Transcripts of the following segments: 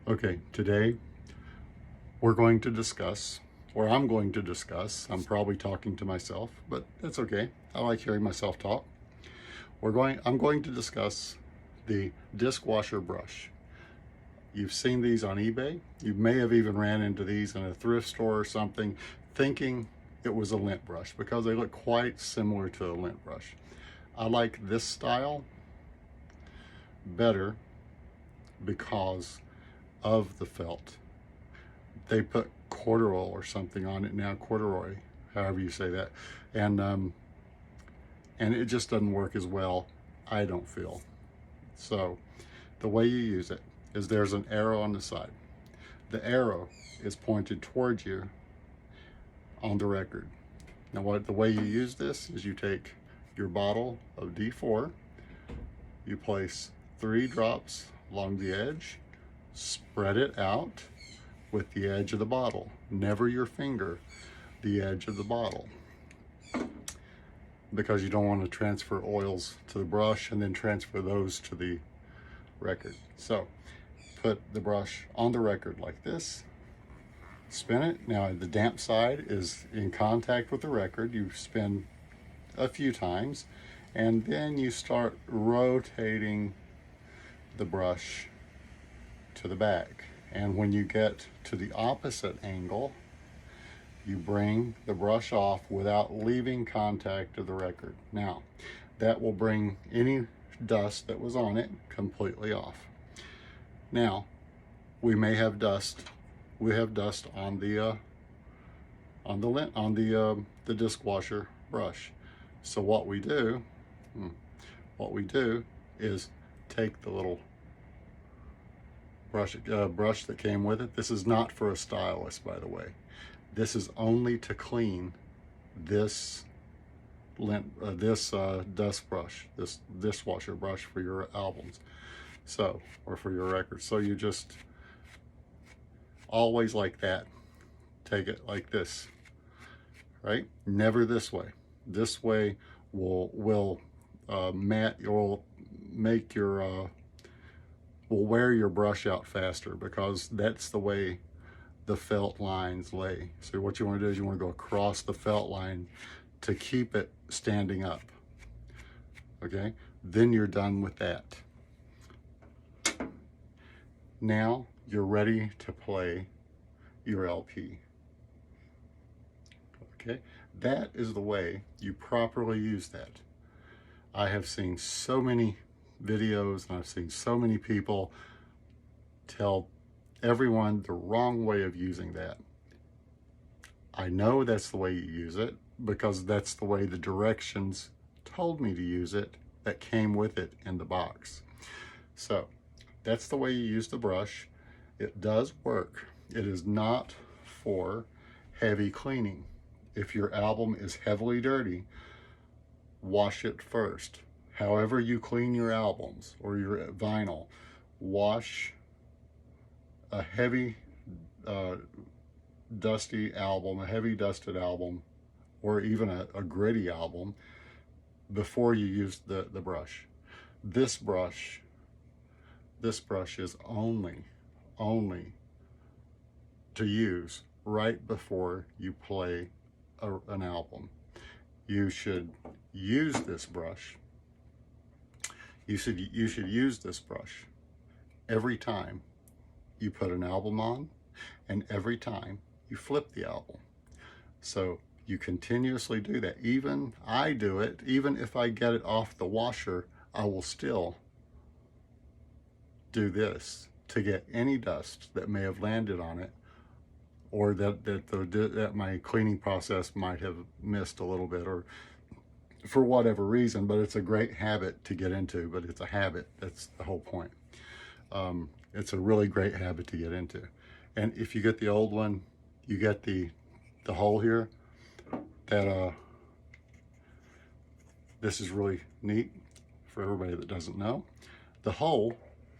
Okay, today we're going to discuss, or I'm going to discuss, I'm probably talking to myself, but that's okay. I like hearing myself talk. I'm going to discuss the Discwasher Brush. You've seen these on eBay. You may have even ran into these in a thrift store or something, thinking it was a lint brush because they look quite similar to a lint brush. I like this style better because of the felt. They put corduroy or something on it now, corduroy, however you say that, and it just doesn't work as well, I don't feel. So the way you use it is there's an arrow on the side. The arrow is pointed towards you on the record. Now the way you use this is you take your bottle of D4, you place 3 drops along the edge, spread it out with the edge of the bottle, never your finger, the edge of the bottle, because you don't want to transfer oils to the brush and then transfer those to the record. So put the brush on the record like this, spin it. Now the damp side is in contact with the record. You spin a few times and then you start rotating the brush to the back. And when you get to the opposite angle, you bring the brush off without leaving contact of the record. Now, that will bring any dust that was on it completely off. Now, we may have dust. We have dust on the dishwasher brush. So what we do is take the little brush that came with it. This is not for a stylus, by the way. This is only to clean this dust brush, this dishwasher brush for your albums, or for your records. So you just always like that. Take it like this, right? Never this way. This way will wear your brush out faster, because that's the way the felt lines lay. So what you want to do is you want to go across the felt line to keep it standing up. Okay, then you're done with that. Now you're ready to play your LP. Okay, that is the way you properly use that. I have seen so many videos and I've seen so many people tell everyone the wrong way of using that. I know that's the way you use it because that's the way the directions told me to use it that came with it in the box. So that's the way you use the brush. It does work. It is not for heavy cleaning. If your album is heavily dirty, wash it first. However you clean your albums or your vinyl, wash a heavy dusty album, a heavy dusted album, or even a gritty album before you use the brush. This brush is only to use right before you play an album. You should use this brush. You should use this brush every time you put an album on and every time you flip the album. So you continuously do that. Even I do it. Even if I get it off the washer, I will still do this to get any dust that may have landed on it, or that my cleaning process might have missed a little bit, or for whatever reason. But it's a great habit to get into. But it's a habit. That's the whole point. It's a really great habit to get into. And if you get the old one, you get the hole here. This is really neat for everybody that doesn't know. The hole,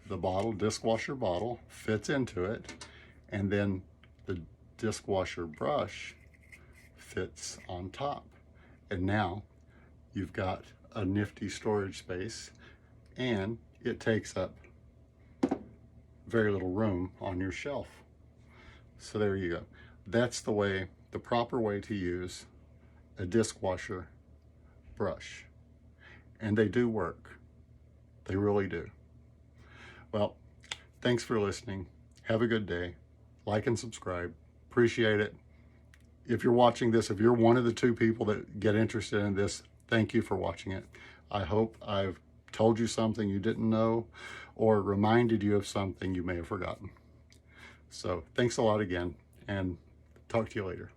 the bottle, dishwasher bottle, fits into it, and then the dishwasher brush fits on top. And now you've got a nifty storage space, and it takes up very little room on your shelf. So there you go. That's the proper way to use a dishwasher brush. And they do work. They really do. Well, thanks for listening. Have a good day. Like and subscribe. Appreciate it. If you're watching this, if you're one of the 2 people that get interested in this, thank you for watching it. I hope I've told you something you didn't know or reminded you of something you may have forgotten. So thanks a lot again, and talk to you later.